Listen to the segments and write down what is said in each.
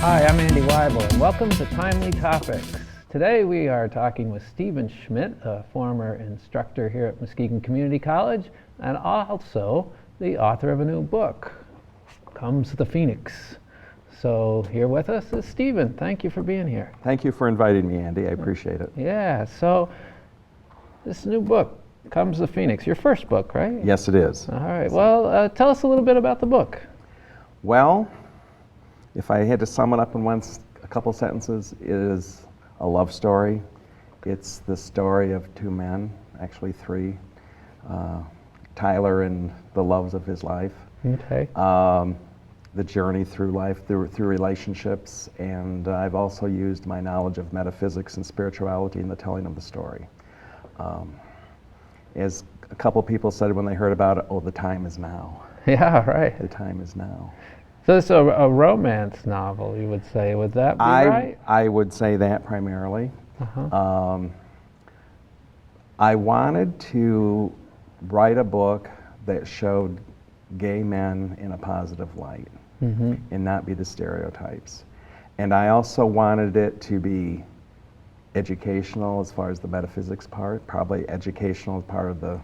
Hi, I'm Andy Weibel, and welcome to Timely Topics. Today we are talking with Stephen Schmidt, a former instructor here at Muskegon Community College, and also the author of a new book, Comes the Phoenix. So here with us is Stephen. Thank you for being here. Thank you for inviting me, Andy. I appreciate it. Yeah, so this new book, Comes the Phoenix, your first book, right? Yes, it is. All right, well, tell us a little bit about the book. Well, if I had to sum it up in a couple sentences, it is a love story. It's the story of two men, actually three, Tyler and the loves of his life. Okay. The journey through life, through relationships, and I've also used my knowledge of metaphysics and spirituality in the telling of the story. As a couple people said when they heard about it, oh, the time is now. Yeah, right. The time is now. So it's a romance novel, you would say. Would that be right? I would say that primarily. Uh-huh. I wanted to write a book that showed gay men in a positive light and not be the stereotypes. And I also wanted it to be educational as far as the metaphysics part, probably educational as part of the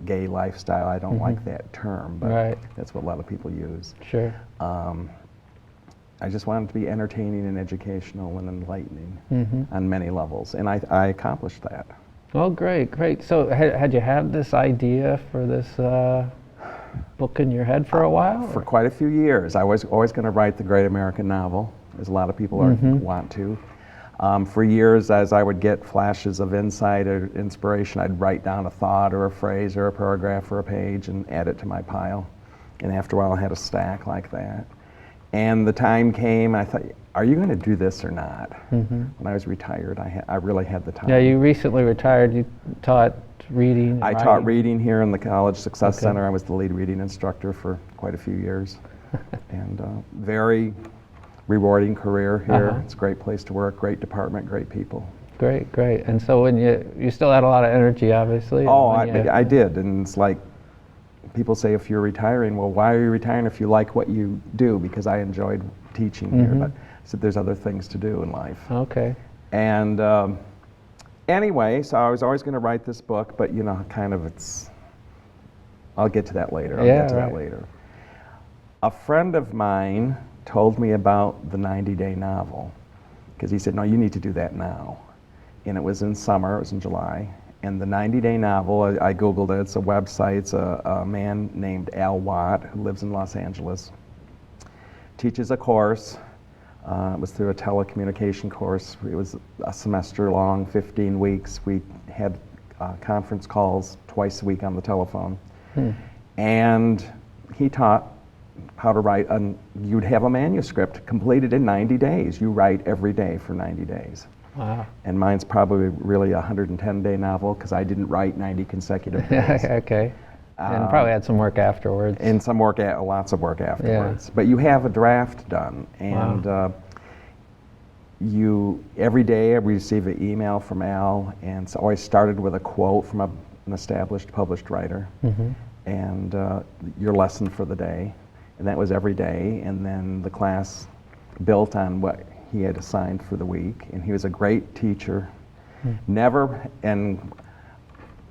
gay lifestyle. I don't like that term, but that's what a lot of people use. Sure. I just wanted to be entertaining and educational and enlightening on many levels, and I accomplished that. Well, great. So had you had this idea for this book in your head for a while? For quite a few years. I was always going to write the great American novel, as a lot of people want to. For years, as I would get flashes of insight or inspiration, I'd write down a thought or a phrase or a paragraph or a page and add it to my pile. And after a while, I had a stack like that. And the time came, I thought, are you going to do this or not? When I was retired, I really had the time. Yeah, you recently retired. You taught reading. I taught reading here in the College Success Center. I was the lead reading instructor for quite a few years. And very rewarding career here. It's a great place to work, great department, great people. Great. And so when you still had a lot of energy, obviously. Oh, I did. And it's like, people say if you're retiring, well, why are you retiring if you like what you do? Because I enjoyed teaching here, but I said there's other things to do in life. Okay. And anyway, so I was always going to write this book, but I'll get to that later. That later. A friend of mine told me about the 90-day novel, because he said, no, you need to do that now. And it was in summer, it was in July. And the 90-day novel, I Googled it, it's a website, it's a man named Al Watt who lives in Los Angeles, teaches a course. It was through a telecommunication course. It was a semester long, 15 weeks. We had conference calls twice a week on the telephone. And he taught how to write, you'd have a manuscript completed in 90 days. You write every day for 90 days. Wow. And mine's probably really a 110-day novel because I didn't write 90 consecutive days. Okay. And probably had some work afterwards. And some work, lots of work afterwards. Yeah. But you have a draft done. And every day I receive an email from Al, and it's always started with a quote from an established published writer. And your lesson for the day. And that was every day, and then the class built on what he had assigned for the week, and he was a great teacher. Never, and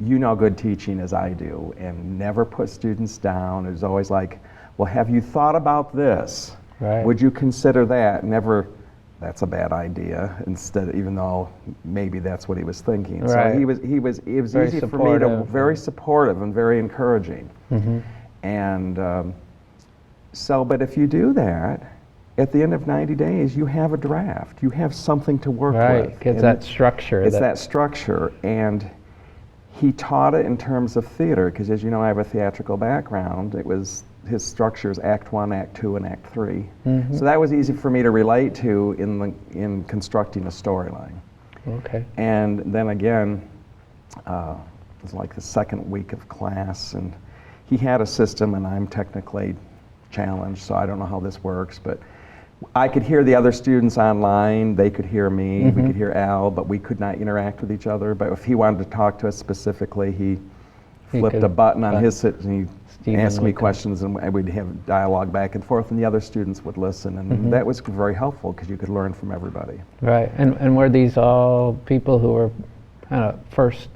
you know good teaching as I do, and never put students down. It was always like, well, have you thought about this? Right. Would you consider that? Never, that's a bad idea, instead, even though maybe that's what he was thinking. Right. So it was very easy for me to, very supportive and very encouraging. And but if you do that, at the end of 90 days, you have a draft. You have something to work with. Right, it's that structure. It's that structure. And he taught it in terms of theater, because as you know, I have a theatrical background. His structure is Act 1, Act 2, and Act 3. So that was easy for me to relate to in constructing a storyline. Okay. And then again, it was like the second week of class, and he had a system, and I'm technically challenged, so I don't know how this works, but I could hear the other students online, they could hear me, we could hear Al, but we could not interact with each other. But if he wanted to talk to us specifically, he flipped a button on his sit, and he Stephen asked me would come. questions, and we'd have dialogue back and forth, and the other students would listen, and that was very helpful because you could learn from everybody. Right, and were these all people who were kind of first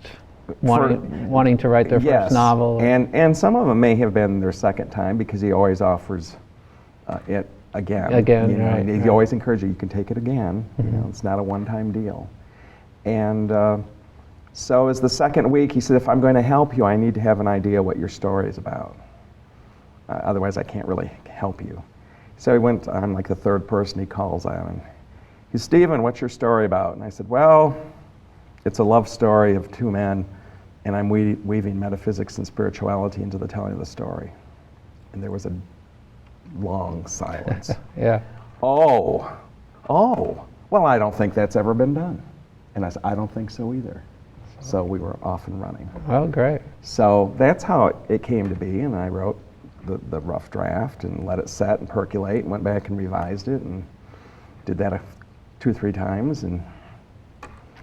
wanting to write their first novel? And some of them may have been their second time because he always offers it again. Again, you know, right. He always encourages you can take it again. You know, it's not a one-time deal. And so as the second week, he said, if I'm going to help you, I need to have an idea what your story is about. Otherwise, I can't really help you. So he went on like the third person he calls on. And he said, Stephen, what's your story about? And I said, well, it's a love story of two men, and I'm weaving metaphysics and spirituality into the telling of the story. And there was a long silence. Yeah. Oh, well, I don't think that's ever been done. And I said, I don't think so either. So we were off and running. Oh, great. So that's how it came to be, and I wrote the rough draft and let it set and percolate and went back and revised it and did that 2 or 3 times and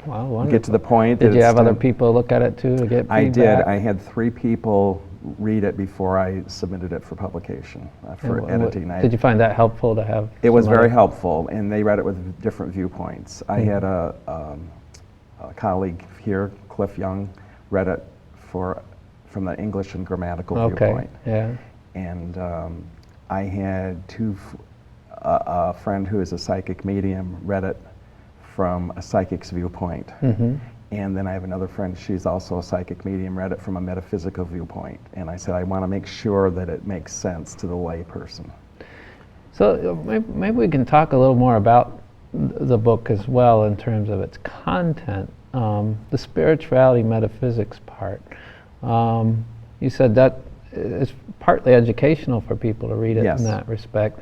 Wow, wonderful. get to the point. Did that you it's have other time. people look at it too to get feedback? I did. I had 3 people read it before I submitted it for publication, for editing. Did you find that helpful to have? It was somebody- very helpful, and they read it with different viewpoints. I had a colleague here, Cliff Young, read it from the English and grammatical viewpoint. Yeah. And I had a friend who is a psychic medium read it from a psychic's viewpoint. And then I have another friend, she's also a psychic medium, read it from a metaphysical viewpoint. And I said, I want to make sure that it makes sense to the lay person. So maybe we can talk a little more about the book as well in terms of its content, the spirituality metaphysics part. You said that it's partly educational for people to read it Yes. in that respect.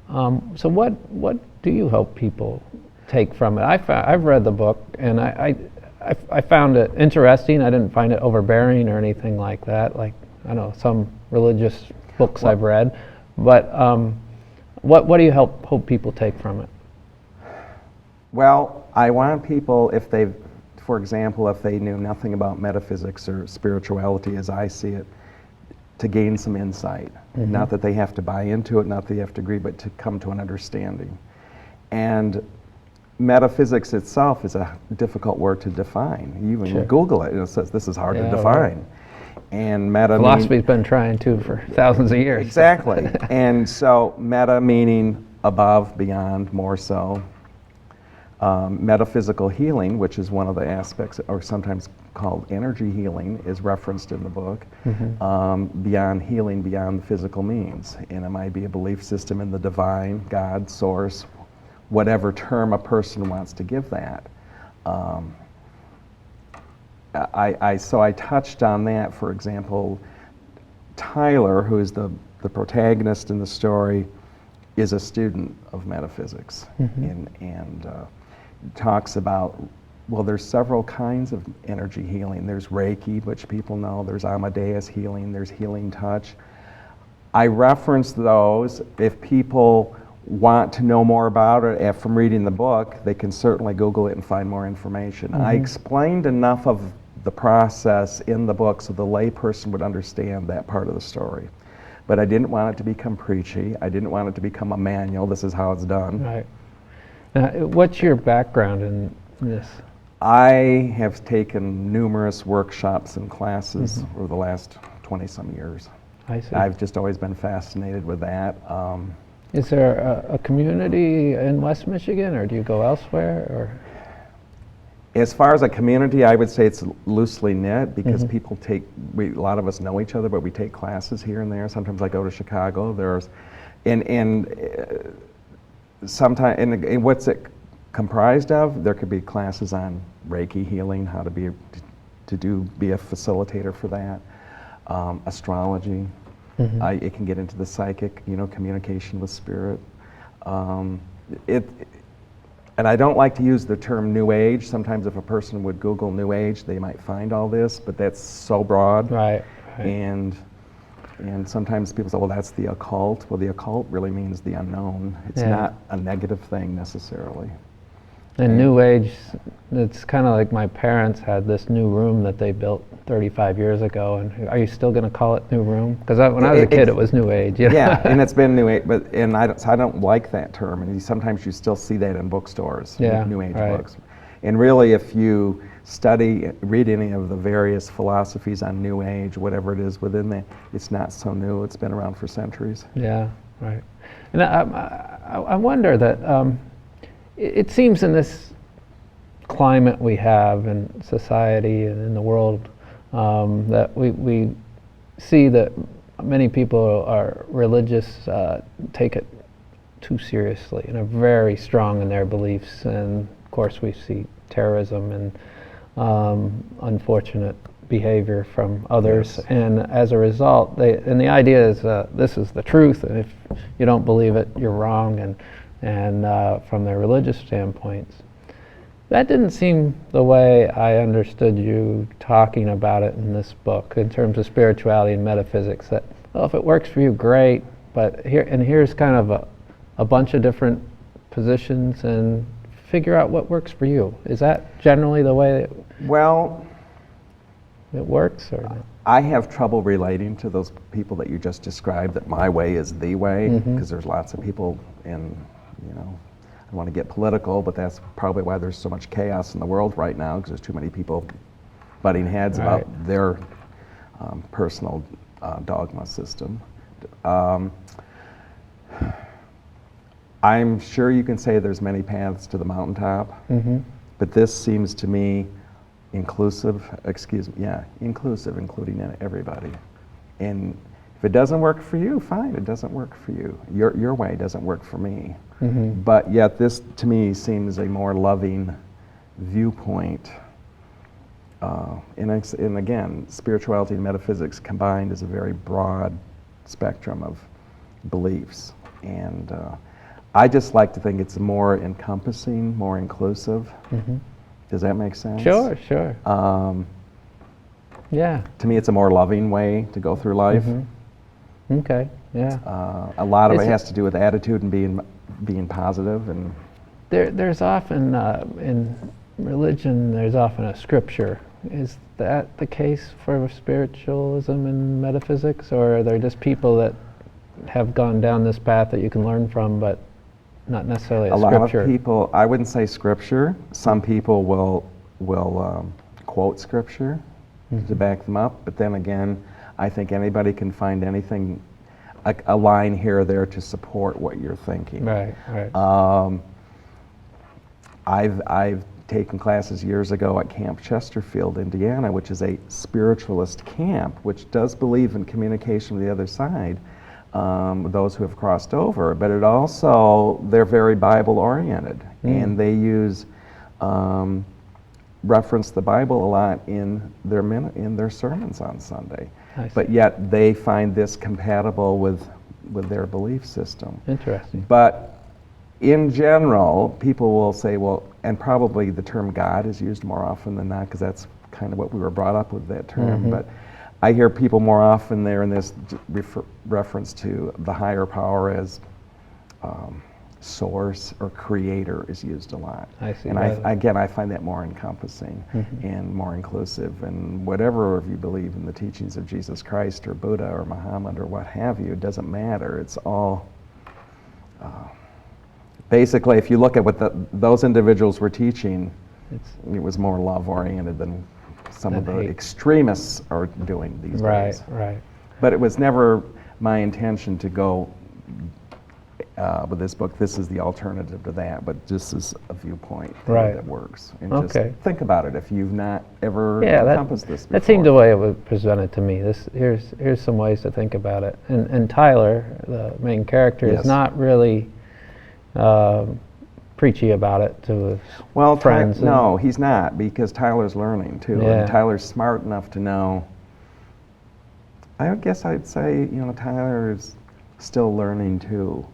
So what do you hope people take from it? I've read the book and I found it interesting. I didn't find it overbearing or anything like that, like I don't know, some religious books I've read. But what do you hope people take from it? Well, I want people, for example, if they knew nothing about metaphysics or spirituality as I see it, to gain some insight. Not that they have to buy into it, not that they have to agree, but to come to an understanding. And metaphysics itself is a difficult word to define. You even Google it, and it says this is hard to define. Right. And meta philosophy's been trying to for thousands of years. Exactly. And so meta meaning above, beyond, more so. Metaphysical healing, which is one of the aspects, or sometimes called energy healing, is referenced in the book. Beyond healing, beyond the physical means. And it might be a belief system in the divine, God, source, whatever term a person wants to give that. So I touched on that. For example, Tyler, who is the protagonist in the story, is a student of metaphysics and talks about, well, there's several kinds of energy healing. There's Reiki, which people know. There's Amadeus healing. There's healing touch. I reference those. If people want to know more about it from reading the book, they can certainly Google it and find more information. I explained enough of the process in the book so the layperson would understand that part of the story. But I didn't want it to become preachy. I didn't want it to become a manual. This is how it's done. Right. Now, what's your background in this? I have taken numerous workshops and classes over the last 20-some years. I see. I've just always been fascinated with that. Is there a community in West Michigan, or do you go elsewhere? Or? As far as a community, I would say it's loosely knit because people a lot of us know each other, but we take classes here and there. Sometimes I go to Chicago. Sometimes, and what's it comprised of? There could be classes on Reiki healing, how to be a facilitator for that, astrology. It can get into the psychic, communication with spirit. And I don't like to use the term New Age. Sometimes if a person would Google New Age, they might find all this, but that's so broad. Right. And sometimes people say, well, that's the occult. Well, the occult really means the unknown. It's not a negative thing necessarily. And New Age, it's kind of like my parents had this new room that they built 35 years ago, and are you still going to call it New Room? Because when I was a kid, it was New Age. You know? Yeah, and it's been New Age, and I don't like that term. And sometimes you still see that in bookstores, New Age books. And really, if you read any of the various philosophies on New Age, whatever it is within that, it's not so new. It's been around for centuries. Yeah, right. And I wonder that it seems in this climate we have in society and in the world that we see that many people are religious, take it too seriously and are very strong in their beliefs. And of course we see terrorism and unfortunate behavior from others. Yes. And as a result, the idea is this is the truth, and if you don't believe it, you're wrong. And from their religious standpoints, that didn't seem the way I understood you talking about it in this book in terms of spirituality and metaphysics. That, well, if it works for you, great, but here's kind of a bunch of different positions, and figure out what works for you. Is that generally the way it works, or not? I have trouble relating to those people that you just described, that my way is the way, because there's lots of people in, I don't want to get political, but that's probably why there's so much chaos in the world right now, because there's too many people butting heads about their personal dogma system. I'm sure you can say there's many paths to the mountaintop, but this seems to me inclusive, including everybody. And if it doesn't work for you, fine, it doesn't work for you. Your way doesn't work for me. But yet this, to me, seems a more loving viewpoint. And again, spirituality and metaphysics combined is a very broad spectrum of beliefs. And I just like to think it's more encompassing, more inclusive. Does that make sense? Sure. Yeah. To me, it's a more loving way to go through life. Okay. Yeah. A lot of it has to do with attitude and being positive. And there's often in religion, there's often a scripture. Is that the case for spiritualism and metaphysics, or are there just people that have gone down this path that you can learn from, but not necessarily a scripture? A lot of people, I wouldn't say scripture. Some people will quote scripture to back them up, but then again, I think anybody can find anything, a line here or there to support what you're thinking. Right. I've taken classes years ago at Camp Chesterfield, Indiana, which is a spiritualist camp, which does believe in communication with the other side, those who have crossed over, but they're very Bible oriented, and they reference the Bible a lot in their sermons on Sunday. But yet they find this compatible with their belief system. Interesting. But in general, people will say, well, and probably the term God is used more often than not, because that's kind of what we were brought up with, that term. But I hear people more often there in this reference to the higher power as source or creator is used a lot. I see. And I find that more encompassing and more inclusive. And whatever you believe in the teachings of Jesus Christ or Buddha or Muhammad or what have you, it doesn't matter. It's all basically, if you look at what those individuals were teaching, it was more love oriented than some of the extremists are doing these days. Right. But it was never my intention to go with this book, this is the alternative to that, but this is a viewpoint that works. And just think about it if you've not ever encompassed this before. That seemed the way it was presented to me. Here's some ways to think about it. And Tyler, the main character, is not really preachy about it to his friends. No, he's not, because Tyler's learning too. Yeah. And Tyler's smart enough to know. I guess I'd say, Tyler is still learning too.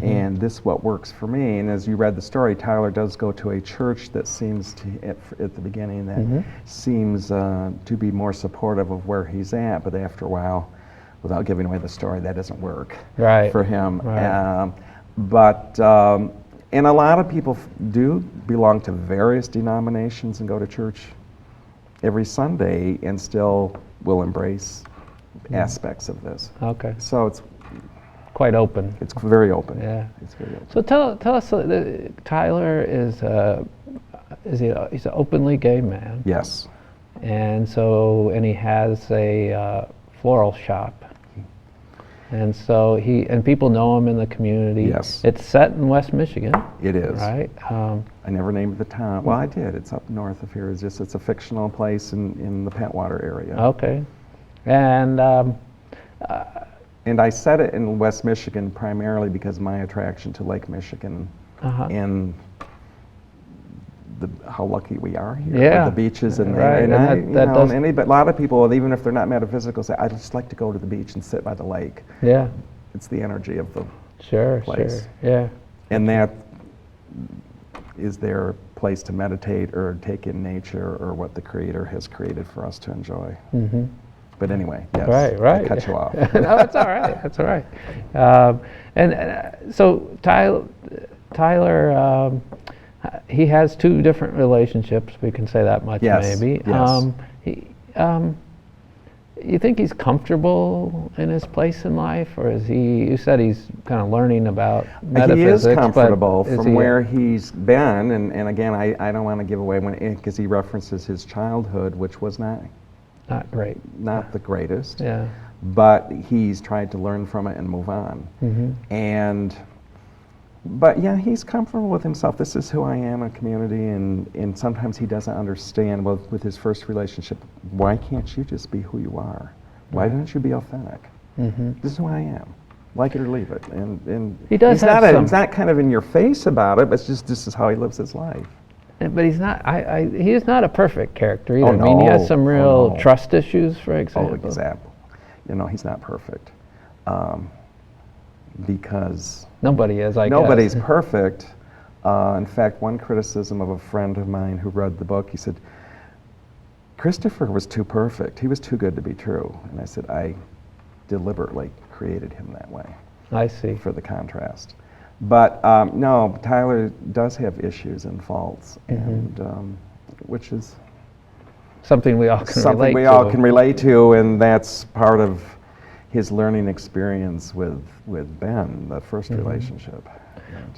And this is what works for me. And as you read the story, Tyler does go to a church that seems to, at the beginning, that seems to be more supportive of where he's at. But after a while, without giving away the story, that doesn't work for him. Right. And a lot of people do belong to various denominations and go to church every Sunday and still will embrace aspects of this. Okay. So it's quite open. It's very open. Yeah. It's very open. So tell us, Tyler is he's an openly gay man. Yes. And he has a floral shop. And so people know him in the community. Yes. It's set in West Michigan. It is. Right. I never named the town. Well, I did. It's up north of here. It's a fictional place in the Pentwater area. Okay. And I set it in West Michigan primarily because of my attraction to Lake Michigan and how lucky we are here. Yeah. With the beaches and right. a lot of people, even if they're not metaphysical, say, I just like to go to the beach and sit by the lake. Yeah. It's the energy of the place. Sure. Yeah. And that is their place to meditate or take in nature or what the Creator has created for us to enjoy. Mm-hmm. But anyway, yes. Right. I cut you off. No, that's all right. That's all right. So Tyler, he has two different relationships. We can say that much, maybe. Yes. You think he's comfortable in his place in life, or is he? You said he's kind of learning about metaphysics. He is comfortable but from where he's been, and again, I don't want to give away because he references his childhood, which was not great, not the greatest. Yeah. But he's tried to learn from it and move on. Mm-hmm. But yeah, he's comfortable with himself. This is who I am in community, and sometimes he doesn't understand, well, with his first relationship, why can't you just be who you are? Why don't you be authentic? Mm-hmm. This is who I am. Like it or leave it. And he does he's not kind of in your face about it, but it's just this is how he lives his life. But he's not. He is not a perfect character either. Oh, no. I mean, he has some real trust issues, for example. Oh, example. He's not perfect. Because nobody is, I guess. Nobody's perfect. In fact, one criticism of a friend of mine who read the book, he said, Christopher was too perfect. He was too good to be true. And I said, I deliberately created him that way. I see. For the contrast. But no, Tyler does have issues and faults, and which is something we all can relate to, and that's part of his learning experience with Ben, the first relationship.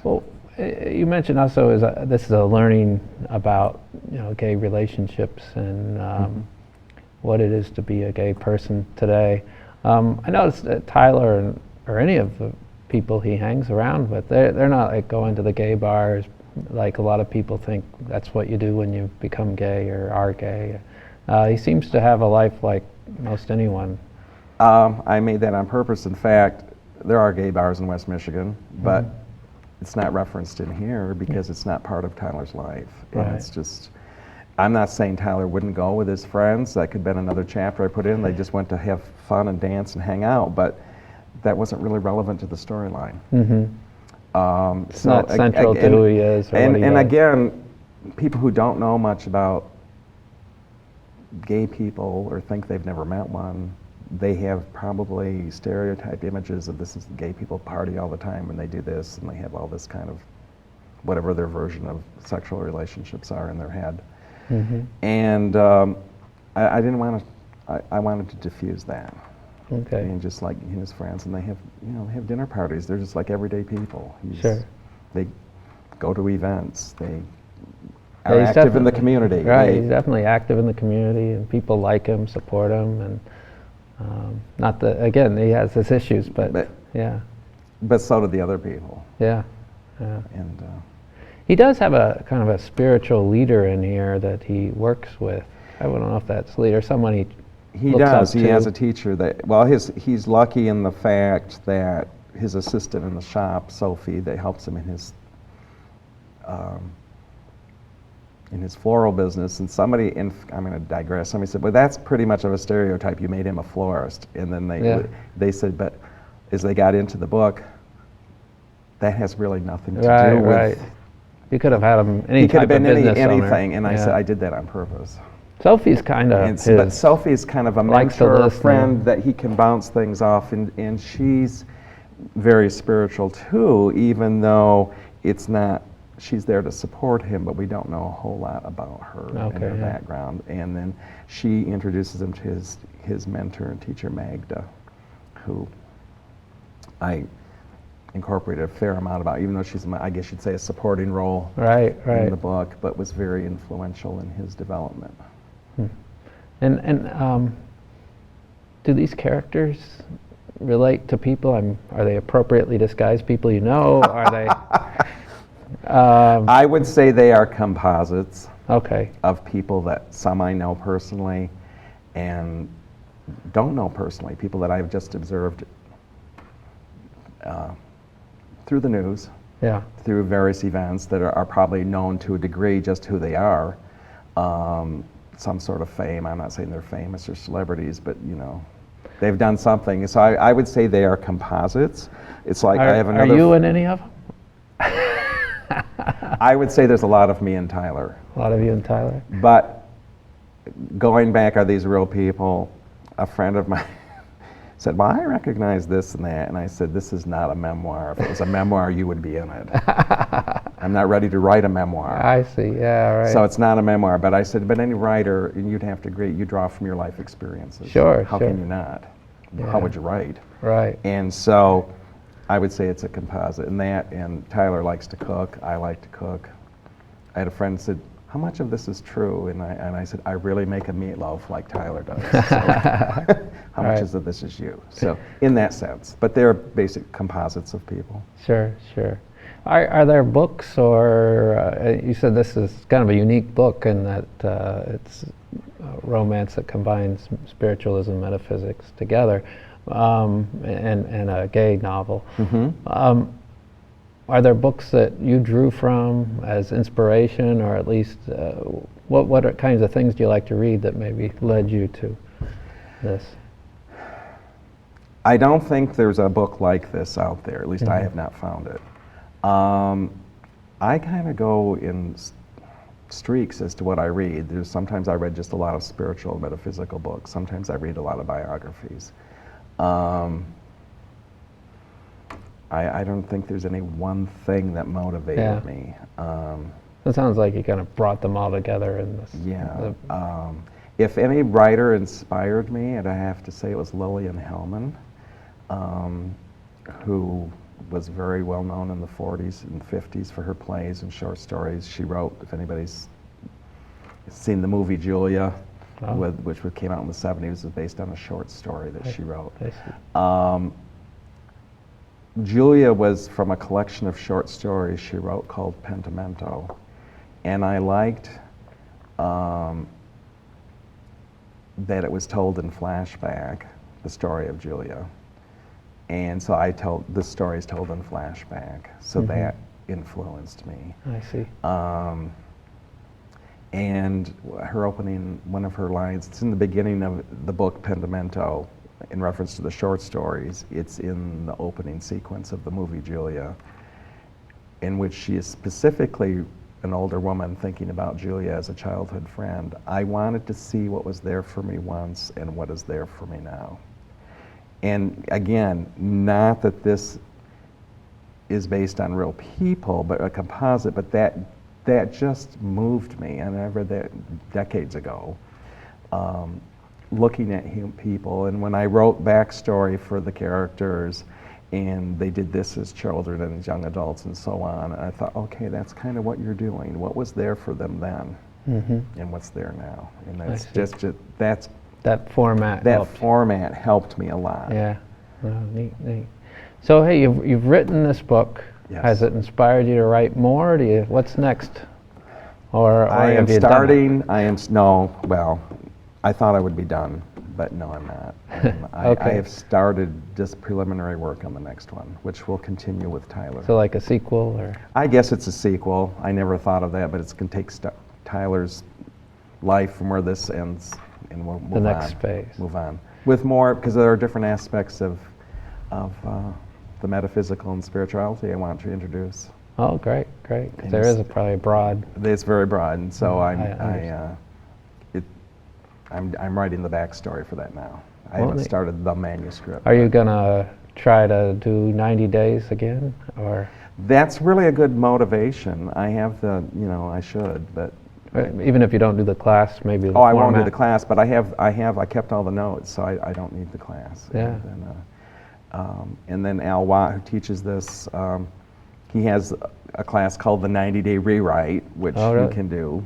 Well, you mentioned also this is a learning about gay relationships and what it is to be a gay person today. I noticed that Tyler or any of the people he hangs around with, they're not like going to the gay bars like a lot of people think that's what you do when you become gay or are gay. He seems to have a life like most anyone. I made that on purpose. In fact, there are gay bars in West Michigan, but it's not referenced in here because it's not part of Tyler's life. Right. And it's just, I'm not saying Tyler wouldn't go with his friends. That could have been another chapter I put in. They just went to have fun and dance and hang out, but that wasn't really relevant to the storyline. It's not central to who he is. And again, people who don't know much about gay people or think they've never met one, they have probably stereotyped images of this is the gay people party all the time and they do this and they have all this kind of whatever their version of sexual relationships are in their head. And I didn't want to, I wanted to diffuse that. Okay. And just like his friends, and they have dinner parties. They're just like everyday people. Sure. They go to events. They are active in the community. Right. He's definitely active in the community, and people like him, support him, and not that again he has his issues, but yeah. But so do the other people. Yeah. And he does have a kind of a spiritual leader in here that he works with. I don't know if that's leader, someone he does. He has a teacher that, well, he's lucky in the fact that his assistant in the shop, Sophie, that helps him in his floral business, and somebody, I'm going to digress, somebody said, well, that's pretty much of a stereotype, you made him a florist. And then they said, but as they got into the book, that has really nothing to do with... Right. You could have had him any he could type have been of business anything, owner. And I said, I did that on purpose. Sophie's kind of but Sophie's kind of a mentor, a friend that he can bounce things off, and she's very spiritual too, even though it's not, she's there to support him, but we don't know a whole lot about her and her background. And then she introduces him to his mentor and teacher, Magda, who I incorporated a fair amount about, even though she's, I guess you'd say, a supporting role in the book, but was very influential in his development. And do these characters relate to people? Are they appropriately disguised people you know? Are they? I would say they are composites Okay. of people that some I know personally and don't know personally, people that I've just observed through the news, through various events that are probably known to a degree just who they are. Some sort of fame. I'm not saying they're famous or celebrities, but you know, they've done something. So I would say they are composites. It's like I have another. Are you in any of them? I would say there's a lot of me and Tyler. A lot of you and Tyler. But going back, are these real people? A friend of mine said, well, I recognize this and that. And I said, this is not a memoir. If it was a memoir, you would be in it. I'm not ready to write a memoir. I see, yeah, right. So it's not a memoir. But I said, but any writer, and you'd have to agree, you draw from your life experiences. Sure, How can you not? Yeah. How would you write? Right. And so I would say it's a composite. And Tyler likes to cook. I like to cook. I had a friend who said, how much of this is true? And I said, I really make a meatloaf like Tyler does. So how much of this is you? So in that sense. But they're basic composites of people. Sure, sure. Are there books, or you said this is kind of a unique book in that it's a romance that combines spiritualism and metaphysics together, and a gay novel. Mm-hmm. Are there books that you drew from as inspiration, or at least what kinds of things do you like to read that maybe led you to this? I don't think there's a book like this out there. At least I have not found it. I kind of go in streaks as to what I read. Sometimes I read just a lot of spiritual, metaphysical books. Sometimes I read a lot of biographies. I don't think there's any one thing that motivated me. It sounds like you kind of brought them all together in this. Yeah. If any writer inspired me, and I have to say it was Lillian Hellman, who was very well known in the 40s and 50s for her plays and short stories. She wrote, if anybody's seen the movie Julia, which came out in the 70s, was based on a short story that she wrote. Julia was from a collection of short stories she wrote called Pentimento. And I liked that it was told in flashback, the story of Julia. And so the story is told in flashback. So that influenced me. I see. And her opening, one of her lines, it's in the beginning of the book Pentimento, in reference to the short stories. It's in the opening sequence of the movie Julia, in which she is specifically an older woman thinking about Julia as a childhood friend. I wanted to see what was there for me once and what is there for me now. And again, not that this is based on real people, but a composite, but that just moved me. And I read that decades ago. Looking at people, and when I wrote backstory for the characters, and they did this as children and as young adults and so on, I thought, okay, that's kind of what you're doing. What was there for them then, and what's there now? And that's that format. Format helped me a lot. Yeah, neat. So hey, you've written this book. Yes. Has it inspired you to write more? What's next? Or I am have you starting. Done it? Well, I thought I would be done, but no, I'm not. Okay. I have started just preliminary work on the next one, which will continue with Tyler. So like a sequel, or? I guess it's a sequel. I never thought of that, but it's going to take Tyler's life from where this ends, and we'll move on. The next phase. Move on. With more, because there are different aspects of the metaphysical and spirituality I want to introduce. Oh, great. There is probably a broad. It's very broad, and so I'm writing the backstory for that now. I haven't started the manuscript. Are you gonna try to do 90 days again, or? That's really a good motivation. I have I should, but. Even if you don't do the class, maybe the I won't do format. the class, but I kept all the notes, so I don't need the class. Yeah. And then Al Watt, who teaches this, he has a class called the 90-Day Rewrite, which you can do,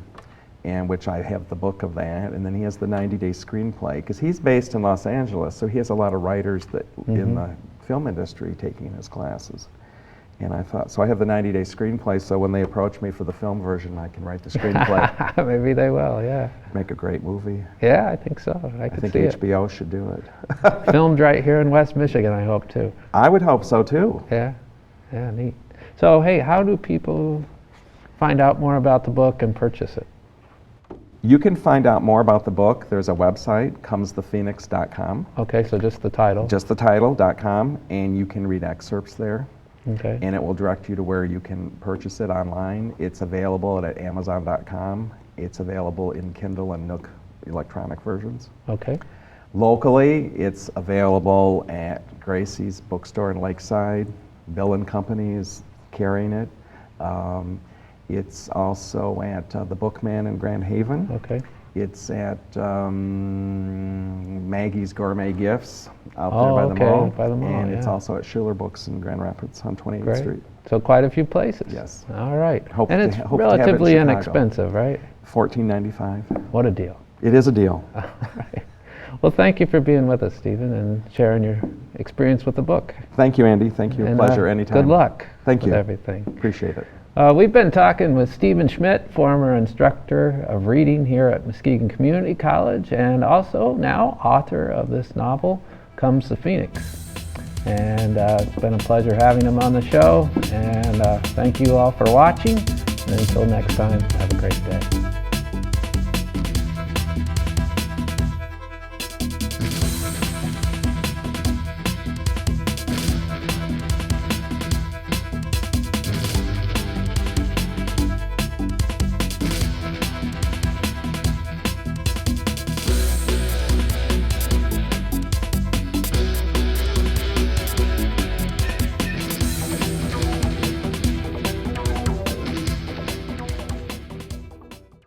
and which I have the book of that. And then he has the 90-Day Screenplay, because he's based in Los Angeles, so he has a lot of writers that in the film industry taking his classes. And I thought, so I have the 90-Day Screenplay, so when they approach me for the film version, I can write the screenplay. Maybe they will, yeah. Make a great movie. Yeah, I think so. I think see HBO should do it. Filmed right here in West Michigan, I hope, too. I would hope so, too. Yeah, neat. So, hey, how do people find out more about the book and purchase it? You can find out more about the book. There's a website, comesthephoenix.com. Okay, so just the title. Just the title.com, and you can read excerpts there. Okay. And it will direct you to where you can purchase it online. It's available at Amazon.com. It's available in Kindle and Nook electronic versions. Okay. Locally, it's available at Gracie's bookstore in Lakeside. Bill and Company is carrying it. It's also at the Bookman in Grand Haven. Okay. It's at Maggie's Gourmet Gifts out there by the mall. By the mall, and yeah. it's also at Schuler Books in Grand Rapids on 28th Great. Street. So quite a few places. Yes. All right. Hope and to it's hope to have it in relatively Chicago. inexpensive, right? $14.95. What a deal. It is a deal. All right. Well, thank you for being with us, Stephen, and sharing your experience with the book. Thank you, Andy. Thank you. And, Pleasure anytime. Good luck. Thank you. With everything. Appreciate it. We've been talking with Stephen Schmidt, former instructor of reading here at Muskegon Community College, and also now author of this novel, Comes the Phoenix. And it's been a pleasure having him on the show, and thank you all for watching. And until next time, have a great day.